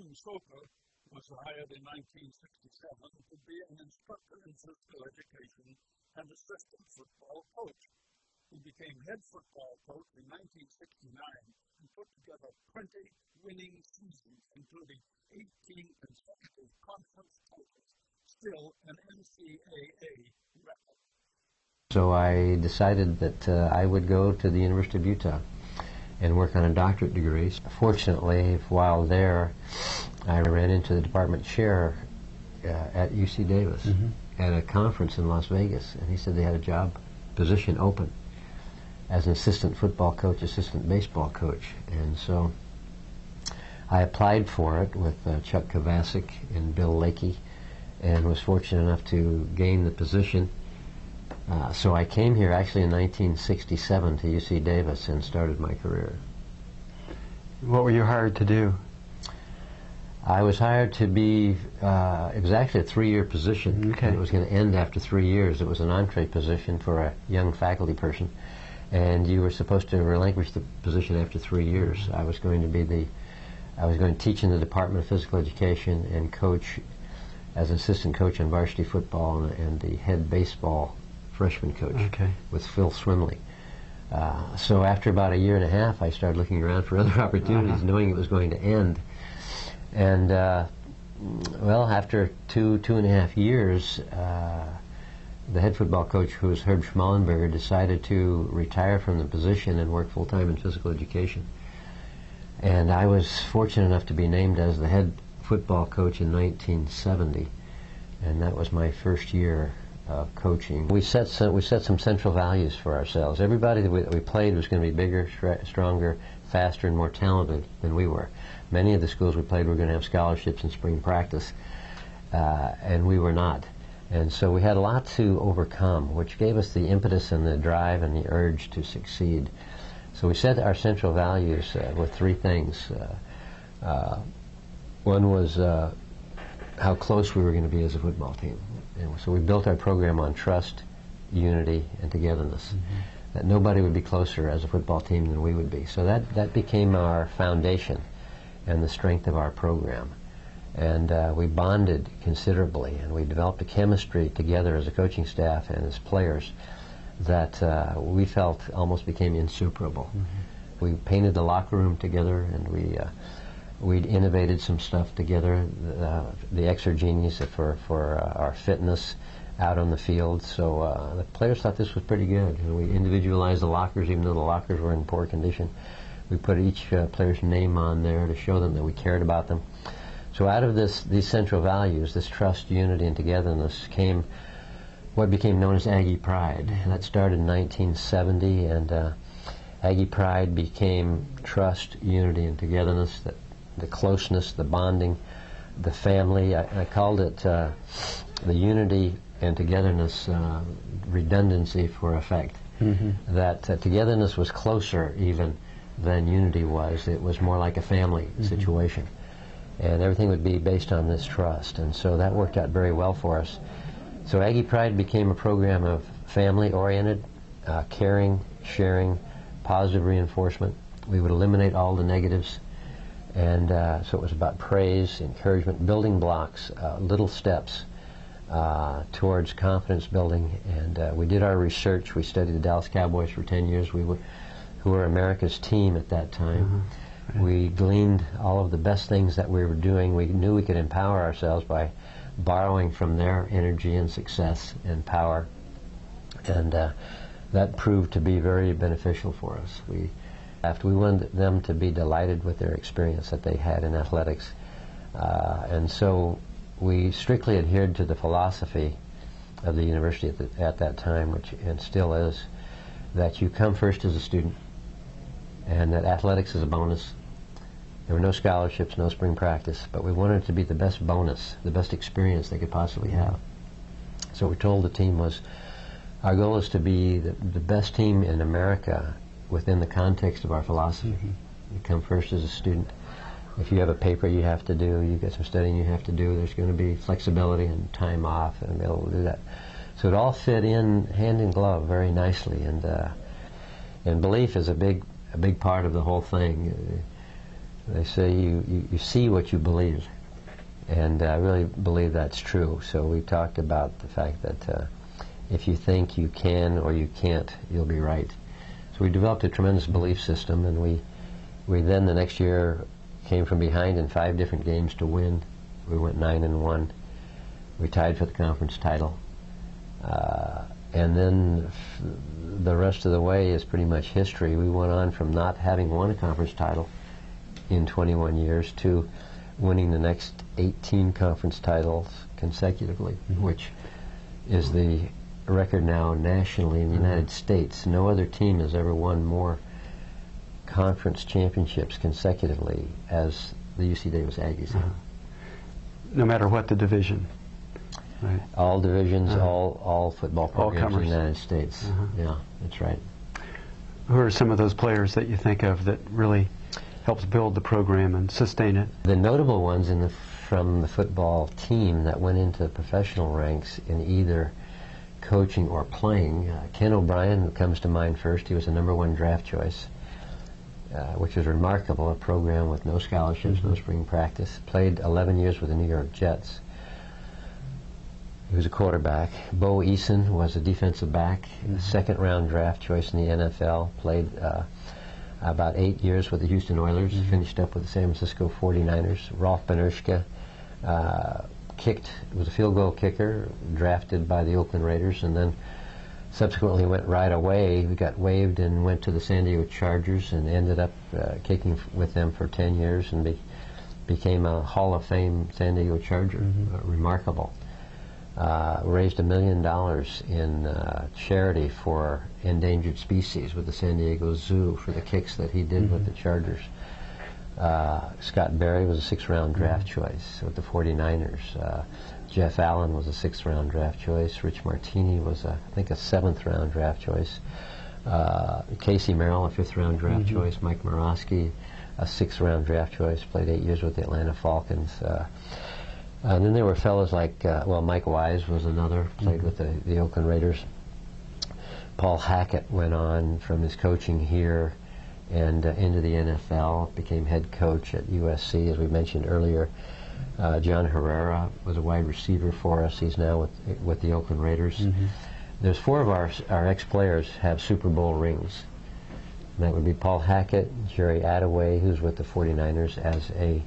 James Sochor was hired in 1967 to be an instructor in physical education and assistant football coach. He became head football coach in 1969 and put together 20 winning seasons, including 18 consecutive conference titles, still an NCAA record. So I decided that I would go to the University of Utah and work on a doctorate degree. Fortunately, while there, I ran into the department chair at UC Davis at a conference in Las Vegas, and he said they had a job position open as an assistant football coach, assistant baseball coach. And so I applied for it with Chuck Kovacic and Bill Lakey, and was fortunate enough to gain the position. So I came here actually in 1967 to UC Davis and started my career. What were you hired to do? I was hired to be, it was actually a 3-year position. Okay. And it was going to end after 3 years. It was an entree position for a young faculty person, and you were supposed to relinquish the position after 3 years. I was going to teach in the Department of Physical Education and coach as an assistant coach on varsity football and the head baseball freshman coach with Phil Swimley. So after about a year and a half, I started looking around for other opportunities, knowing it was going to end. And well, after two and a half years, the head football coach, who was Herb Schmallenberger, decided to retire from the position and work full-time in physical education. And I was fortunate enough to be named as the head football coach in 1970, and that was my first year of coaching. We set some central values for ourselves. Everybody that we played was going to be bigger, stronger, faster, and more talented than we were. Many of the schools we played were going to have scholarships and spring practice, and we were not. And so we had a lot to overcome, which gave us the impetus and the drive and the urge to succeed. So we set our central values with 3 things. One was how close we were going to be as a football team. And so we built our program on trust, unity, and togetherness. That nobody would be closer as a football team than we would be. So that became our foundation and the strength of our program. And we bonded considerably, and we developed a chemistry together as a coaching staff and as players that we felt almost became insuperable. We painted the locker room together, and we'd innovated some stuff together, the exergenies for our fitness out on the field. So the players thought this was pretty good. And we individualized the lockers, even though the lockers were in poor condition. We put each player's name on there to show them that we cared about them. So out of these central values, this trust, unity, and togetherness, came what became known as Aggie Pride. And that started in 1970, and Aggie Pride became trust, unity, and togetherness, the closeness, the bonding, the family. I called it the unity and togetherness redundancy for effect. That togetherness was closer even than unity was. It was more like a family situation. And everything would be based on this trust. And so that worked out very well for us. So Aggie Pride became a program of family-oriented, caring, sharing, positive reinforcement. We would eliminate all the negatives. And so it was about praise, encouragement, building blocks, little steps towards confidence building. And we did our research. We studied the Dallas Cowboys for 10 years, who were America's team at that time. We gleaned all of the best things that we were doing. We knew we could empower ourselves by borrowing from their energy and success and power. And that proved to be very beneficial for us. We wanted them to be delighted with their experience that they had in athletics. And so we strictly adhered to the philosophy of the university at that time, which and still is, that you come first as a student, and that athletics is a bonus. There were no scholarships, no spring practice, but we wanted it to be the best bonus, the best experience they could possibly have. So what we told the team was, our goal is to be the best team in America within the context of our philosophy. You come first as a student. If you have a paper you have to do, you've got some studying you have to do, there's going to be flexibility and time off and be able to do that. So it all fit in hand in glove very nicely, and belief is a big part of the whole thing. They say you see what you believe, and I really believe that's true. So we talked about the fact that if you think you can or you can't, you'll be right. So we developed a tremendous belief system, and we then the next year came from behind in 5 different games to win. We went 9-1. We tied for the conference title. And then the rest of the way is pretty much history. We went on from not having won a conference title in 21 years to winning the next 18 conference titles consecutively, which is the record now nationally in the United States. No other team has ever won more conference championships consecutively as the UC Davis Aggies. No matter what the division. Right. All divisions, all football programs in the United States. Yeah, that's right. Who are some of those players that you think of that really helps build the program and sustain it? The notable ones from the football team that went into professional ranks in either coaching or playing, Ken O'Brien comes to mind first. He was the #1 draft choice, which was remarkable, a program with no scholarships, no spring practice. Played 11 years with the New York Jets. He was a quarterback. Bo Eason was a defensive back, second-round draft choice in the NFL. Played about 8 years with the Houston Oilers, finished up with the San Francisco 49ers. Rolf Benerschke was a field goal kicker, drafted by the Oakland Raiders, and then subsequently went right away. We got waived and went to the San Diego Chargers and ended up kicking with them for 10 years and became a Hall of Fame San Diego Charger. Remarkable. Raised $1 million in charity for endangered species with the San Diego Zoo for the kicks that he did with the Chargers. Scott Berry was a 6th-round draft choice with the 49ers. Jeff Allen was a 6th-round draft choice. Rich Martini was, I think, a 7th-round draft choice. Casey Merrill, a 5th-round draft choice. Mike Morosky, a 6th-round draft choice. Played 8 years with the Atlanta Falcons. And then there were fellows like, Mike Wise was another, played with the Oakland Raiders. Paul Hackett went on from his coaching here and into the NFL, became head coach at USC, as we mentioned earlier. John Herrera was a wide receiver for us. He's now with the Oakland Raiders. There's 4 of our ex-players have Super Bowl rings. And that would be Paul Hackett, Jerry Attaway, who's with the 49ers as a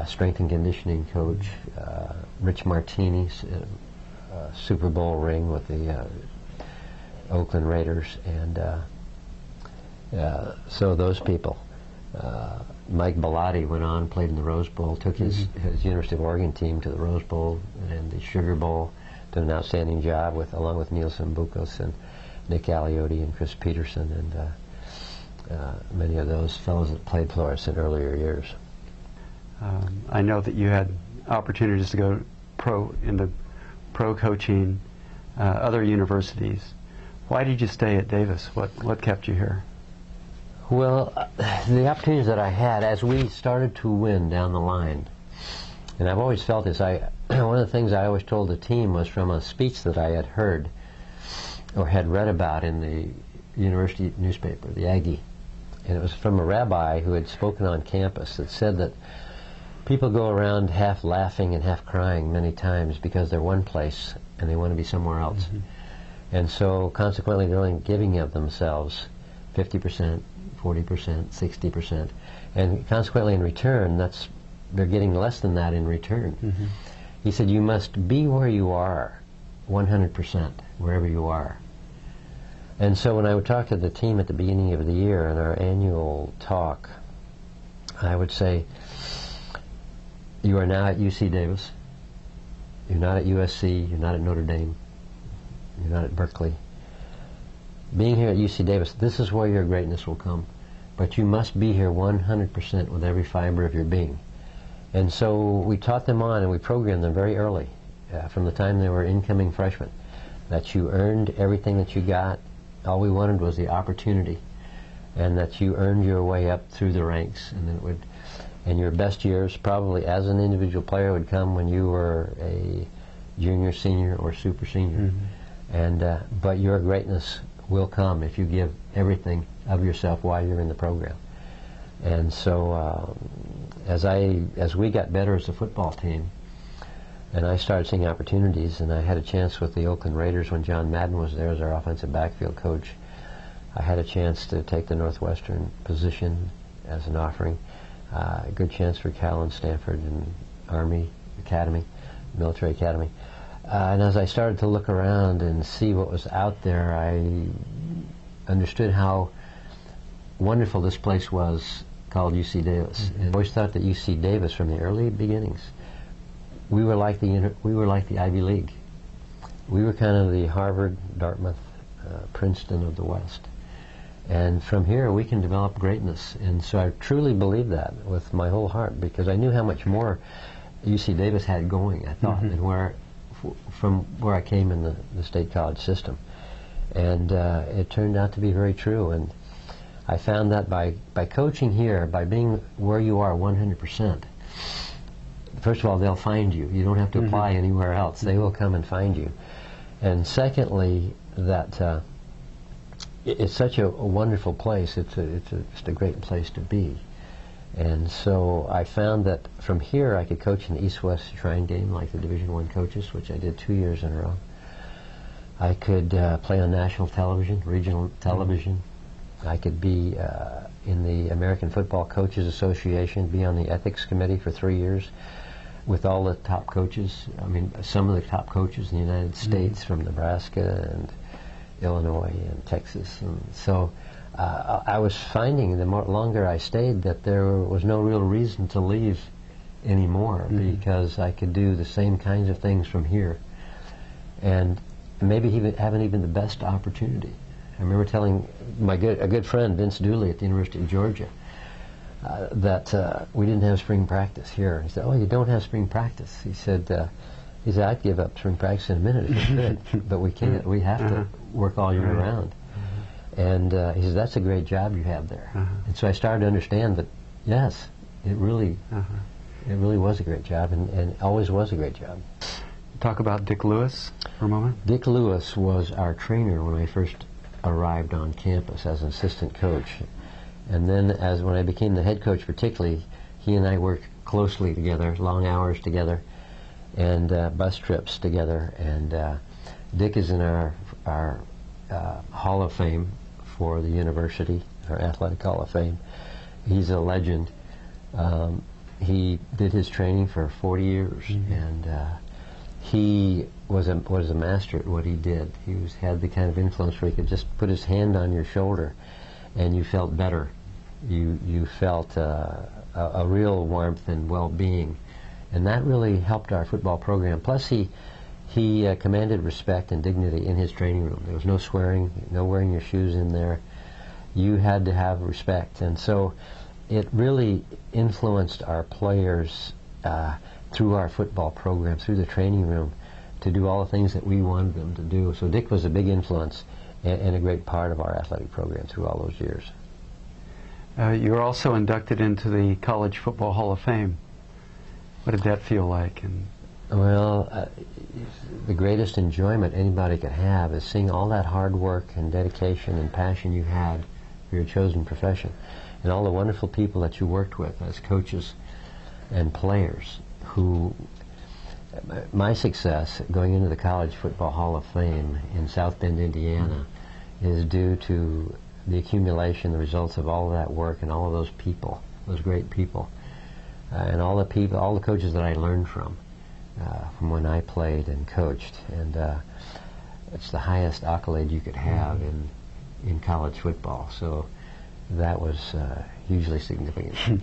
strength and conditioning coach, Rich Martini, Super Bowl ring with the Oakland Raiders, and so those people. Mike Bellotti went on, played in the Rose Bowl, took his University of Oregon team to the Rose Bowl and the Sugar Bowl, did an outstanding job along with Neil Sambukos and Nick Aliotti and Chris Peterson and many of those fellows that played for us in earlier years. I know that you had opportunities to go into pro coaching, other universities. Why did you stay at Davis? What kept you here? Well, the opportunities that I had as we started to win down the line, and I've always felt this, one of the things I always told the team was from a speech that I had heard or had read about in the university newspaper, the Aggie, and it was from a rabbi who had spoken on campus that said that people go around half laughing and half crying many times because they're one place and they want to be somewhere else. And so consequently they're only giving of themselves 50%, 40%, 60%. And consequently in return, they're getting less than that in return. He said, you must be where you are, 100%, wherever you are. And so when I would talk to the team at the beginning of the year in our annual talk, I would say, you are now at UC Davis. You're not at USC. You're not at Notre Dame. You're not at Berkeley. Being here at UC Davis, this is where your greatness will come. But you must be here 100% with every fiber of your being. And so we taught them on and we programmed them very early, from the time they were incoming freshmen, that you earned everything that you got. All we wanted was the opportunity, and that you earned your way up through the ranks, and then and your best years probably as an individual player would come when you were a junior, senior, or super senior. But your greatness will come if you give everything of yourself while you're in the program. And so as we got better as a football team, and I started seeing opportunities, and I had a chance with the Oakland Raiders when John Madden was there as our offensive backfield coach. I had a chance to take the Northwestern position as an offering. A good chance for Cal and Stanford and Army Academy, Military Academy. And as I started to look around and see what was out there, I understood how wonderful this place was called UC Davis. And I always thought that UC Davis, from the early beginnings, we were like the Ivy League. We were kind of the Harvard, Dartmouth, Princeton of the West. And from here we can develop greatness. And so I truly believe that with my whole heart, because I knew how much more UC Davis had going, I thought, than from where I came in the state college system. And it turned out to be very true. And I found that by coaching here, by being where you are 100%, first of all, they'll find you. You don't have to apply anywhere else. They will come and find you. And secondly, that it's such a wonderful place. It's just a great place to be. And so I found that from here I could coach in the East-West Shrine Game like the Division I coaches, which I did 2 years in a row. I could play on national television, regional television. I could be in the American Football Coaches Association, be on the ethics committee for 3 years with all the top coaches. I mean, some of the top coaches in the United States, from Nebraska and Illinois and Texas. And so I was finding the longer I stayed that there was no real reason to leave anymore, because I could do the same kinds of things from here, and maybe even having the best opportunity. I remember telling a good friend, Vince Dooley at the University of Georgia, that we didn't have spring practice here. He said, "Oh, you don't have spring practice?" He said, "I'd give up spring practice in a minute if you could, but we can't. We have to work all year round." And he said, "That's a great job you have there." And so I started to understand that, yes, it really was a great job, and always was a great job. Talk about Dick Lewis for a moment. Dick Lewis was our trainer when I first arrived on campus as an assistant coach. And then when I became the head coach particularly, he and I worked closely together, long hours together, and bus trips together. And Dick is in our Hall of Fame for the university, our Athletic Hall of Fame. He's a legend. He did his training for 40 years, and he was a master at what he did. He had the kind of influence where he could just put his hand on your shoulder and you felt better. You felt a real warmth and well-being, and that really helped our football program. Plus he commanded respect and dignity in his training room. There was no swearing, no wearing your shoes in there. You had to have respect, and so it really influenced our players through our football program, through the training room, to do all the things that we wanted them to do. So Dick was a big influence and a great part of our athletic program through all those years. You're also inducted into the College Football Hall of Fame. What did that feel like? Well, the greatest enjoyment anybody could have is seeing all that hard work and dedication and passion you had for your chosen profession, and all the wonderful people that you worked with as coaches and players who... My success going into the College Football Hall of Fame in South Bend, Indiana, is due to the accumulation, the results of all of that work and all of those people, those great people, and all the coaches that I learned from when I played and coached. And it's the highest accolade you could have in college football. So that was hugely significant.